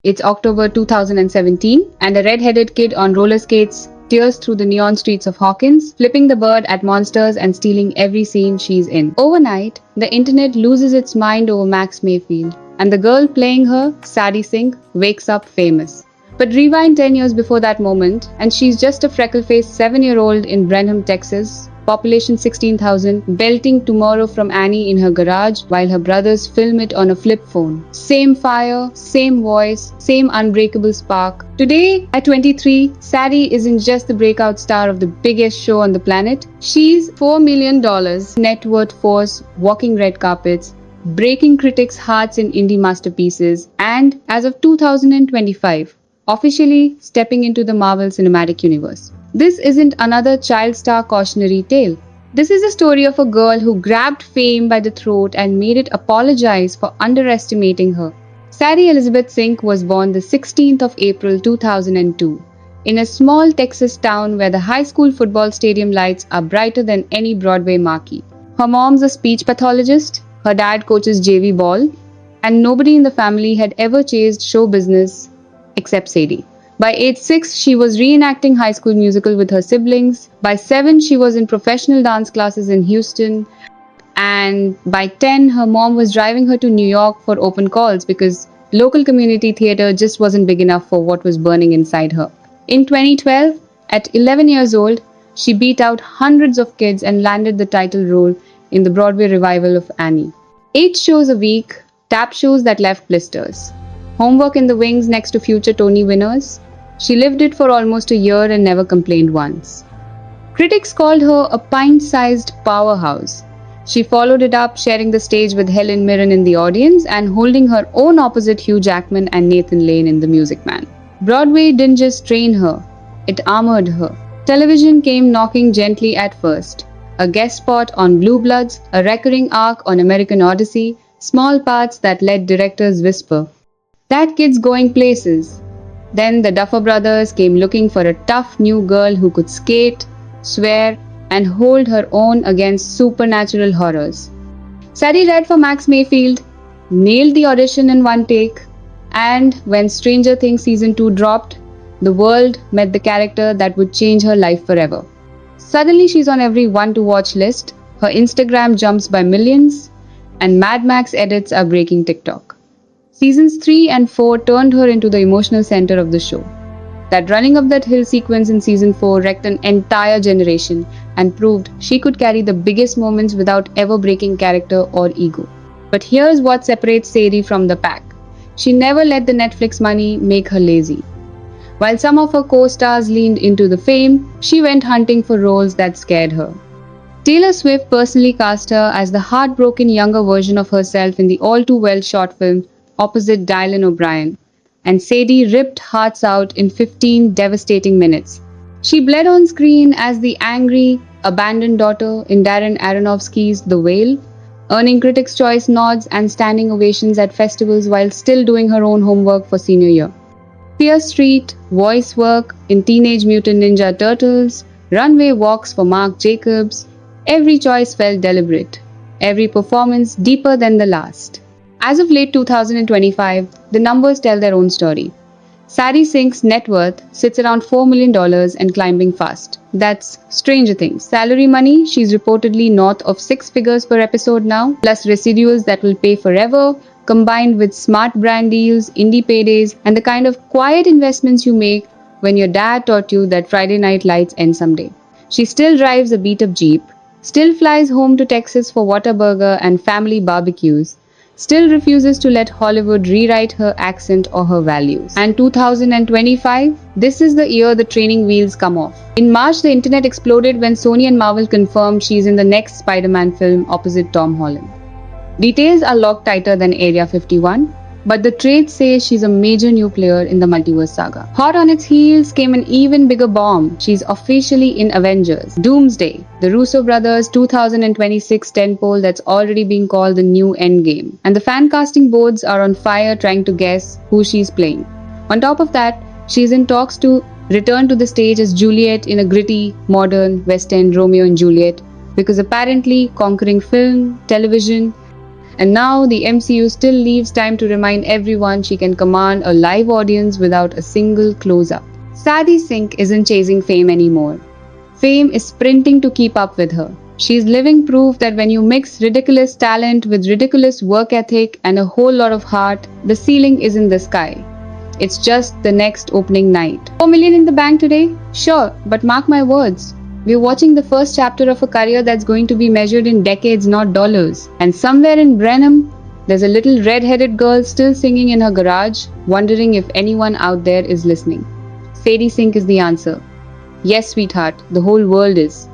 It's October 2017, and a red-headed kid on roller skates tears through the neon streets of Hawkins, flipping the bird at monsters and stealing every scene she's in. Overnight, the internet loses its mind over Max Mayfield, and the girl playing her, Sadie Sink, wakes up famous. But rewind 10 years before that moment, and she's just a freckle-faced 7-year-old in Brenham, Texas, population 16,000, belting Tomorrow from Annie in her garage while her brothers film it on a flip phone. Same fire, same voice, same unbreakable spark. Today, at 23, Sadie isn't just the breakout star of the biggest show on the planet. She's $4 million net worth force, walking red carpets, breaking critics' hearts in indie masterpieces, and as of 2025, officially stepping into the Marvel Cinematic Universe. This isn't another child star cautionary tale. This is a story of a girl who grabbed fame by the throat and made it apologize for underestimating her. Sadie Elizabeth Sink was born the 16th of April 2002 in a small Texas town where the high school football stadium lights are brighter than any Broadway marquee. Her mom's a speech pathologist, her dad coaches JV ball, and nobody in the family had ever chased show business except Sadie. By age 6, she was reenacting High School Musical with her siblings. By 7, she was in professional dance classes in Houston. And by 10, her mom was driving her to New York for open calls because local community theater just wasn't big enough for what was burning inside her. In 2012, at 11 years old, she beat out hundreds of kids and landed the title role in the Broadway revival of Annie. 8 shows a week, tap shows that left blisters. Homework in the wings next to future Tony winners. She lived it for almost a year and never complained once. Critics called her a pint-sized powerhouse. She followed it up, sharing the stage with Helen Mirren in the audience and holding her own opposite Hugh Jackman and Nathan Lane in The Music Man. Broadway didn't just train her, it armored her. Television came knocking gently at first. A guest spot on Blue Bloods, a recurring arc on American Odyssey, small parts that let directors whisper, "That kid's going places." Then the Duffer Brothers came looking for a tough new girl who could skate, swear, and hold her own against supernatural horrors. Sadie read for Max Mayfield, nailed the audition in one take, and when Stranger Things Season 2 dropped, the world met the character that would change her life forever. Suddenly she's on every want-to-watch list, her Instagram jumps by millions, and Mad Max edits are breaking TikTok. Seasons 3 and 4 turned her into the emotional center of the show. That running up that hill sequence in Season 4 wrecked an entire generation and proved she could carry the biggest moments without ever breaking character or ego. But here's what separates Sadie from the pack. She never let the Netflix money make her lazy. While some of her co-stars leaned into the fame, she went hunting for roles that scared her. Taylor Swift personally cast her as the heartbroken younger version of herself in the all-too-well short film opposite Dylan O'Brien, and Sadie ripped hearts out in 15 devastating minutes. She bled on screen as the angry, abandoned daughter in Darren Aronofsky's The Whale, earning Critics' Choice nods and standing ovations at festivals while still doing her own homework for senior year. Fear Street, voice work in Teenage Mutant Ninja Turtles, runway walks for Marc Jacobs, every choice felt deliberate, every performance deeper than the last. As of late 2025, the numbers tell their own story. Sadie Sink's net worth sits around $4 million and climbing fast. That's Stranger Things. Salary money, she's reportedly north of 6 figures per episode now, plus residuals that will pay forever, combined with smart brand deals, indie paydays, and the kind of quiet investments you make when your dad taught you that Friday night lights end someday. She still drives a beat-up Jeep, still flies home to Texas for Whataburger and family barbecues, still refuses to let Hollywood rewrite her accent or her values. And 2025, this is the year the training wheels come off. In March, the internet exploded when Sony and Marvel confirmed she's in the next Spider-Man film opposite Tom Holland. Details are locked tighter than Area 51, but the trades say she's a major new player in the multiverse saga. Hot on its heels came an even bigger bomb. She's officially in Avengers. Doomsday, the Russo brothers' 2026 tentpole that's already being called the new Endgame. And the fan casting boards are on fire trying to guess who she's playing. On top of that, she's in talks to return to the stage as Juliet in a gritty, modern, West End Romeo and Juliet, because apparently conquering film, television, And now the MCU still leaves time to remind everyone she can command a live audience without a single close-up. Sadie Sink isn't chasing fame anymore. Fame is sprinting to keep up with her. She's living proof that when you mix ridiculous talent with ridiculous work ethic and a whole lot of heart, the ceiling isn't the sky. It's just the next opening night. 4 million in the bank today? Sure, but mark my words. We're watching the first chapter of a career that's going to be measured in decades, not dollars. And somewhere in Brenham, there's a little red-headed girl still singing in her garage, wondering if anyone out there is listening. Sadie Sink is the answer. Yes, sweetheart, the whole world is.